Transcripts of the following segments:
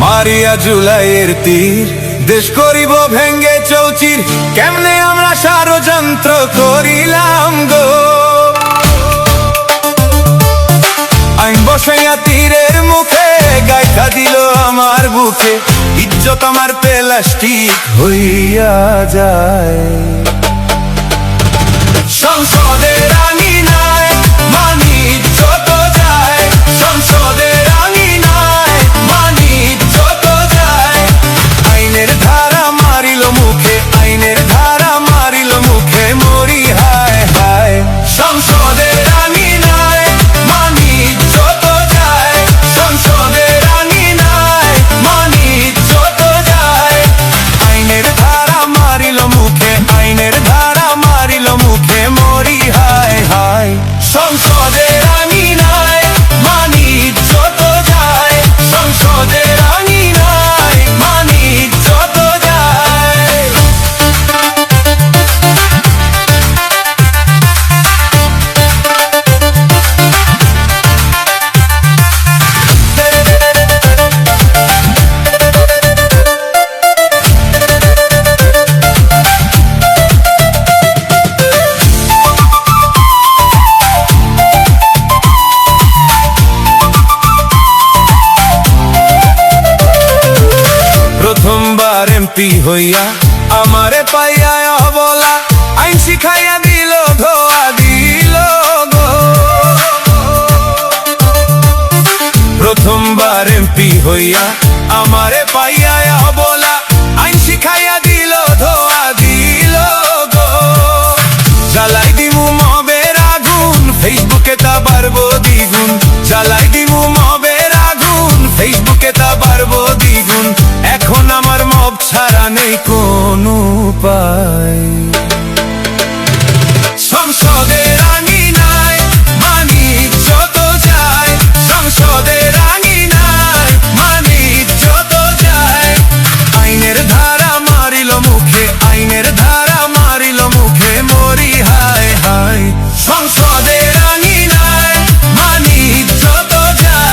মারিয়া জুলাইয়ের তীর, দেশ করিব ভেঙ্গে চৌচির, কেমনে আমরা ষড়যন্ত্র করিলাম গো। আইন বসাইয়া তীরের মুখে, গাইথা দিল আমার বুকে, ইজ্জত আমার প্লাস্টিক হইয়া যায়। সংসদের আঙিনায় মানি ইজ্জত যায়, সংসদের আঙিনায় মানি ইজ্জত যায়। আইনের ধারা মারিল মুখে, আইনের ধারা মারিল মুখে, মরি হায় হায়। সংসদের আঙিনায় মানি ইজ্জত যায়, সংসদের আঙিনায় মানি ইজ্জত যায়। আইনের ধারা মারিল মুখে, আইনের ধারা মারিল মুখে, মরি হায় হায়। সংসদের আঙিনায় মানি ইজ্জত যায়, সংসদের আঙিনায় মানি ইজ্জত যায়। প্রথমবার এমপি হইয়া আমারে পাইয়া অবলা, আইন শিখাইয়া দিল ধোয়া দিল গো। প্রথমবার এমপি হইয়া আমারে পাইয়া অবলা, আইন শিখাইয়া দিল ধোয়া দিল গো। জ্বালাই দিমু মবের আগুন, ফেসবুকে তা বাড়বো দ্বিগুণ। জ্বালাই দিমু মবের আগুন, ফেসবুকে তা বাড়বো দ্বিগুণ। এখন আমার মব ছাড়া নেই কোনো উপায়। সংসদের আঙিনায় মানি ইজ্জত যায়, সংসদের আঙিনায় মানি ইজ্জত যায়। আইনের ধারা মারিল মুখে, আইনের ধারা মারিল মুখে, মরি হায় হায়। সংসদের আঙিনায় মানি ইজ্জত যায়।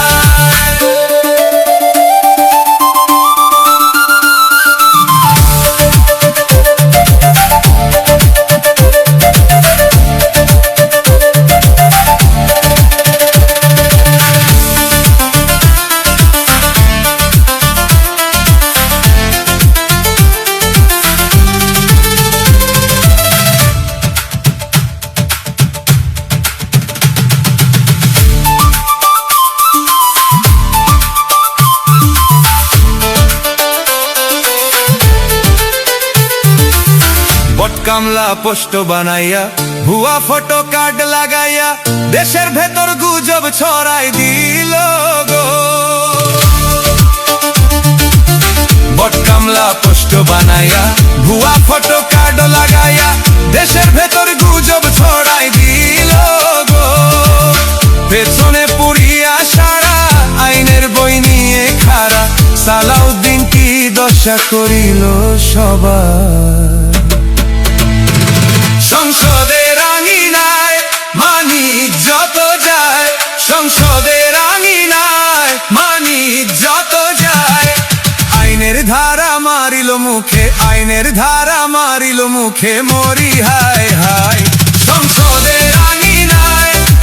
কামলা পোস্ট বানাইয়া, ভুয়া ফটো কার্ড লাগাইয়া, দেশের ভেতর গুজব ছড়াই দিল গো। বট কামলা পোস্ট বানাইয়া, ভুয়া ফটো কার্ড লাগাইয়া, দেশের ভেতর গুজব ছড়াই দিল গো। পেছনে পুরিয়া সারা, আইনের বই নিয়ে খাড়া, সালাউদ্দিন কি দশা করিল সবার। সংসদের আঙিনায় মানি ইজ্জত যায়, সংসদের আঙিনায় মানি ইজ্জত যায়। আইনের ধারা মারিল মুখে, আইনের ধারা মারিল মুখে, মরি হায় হায়। সংসদের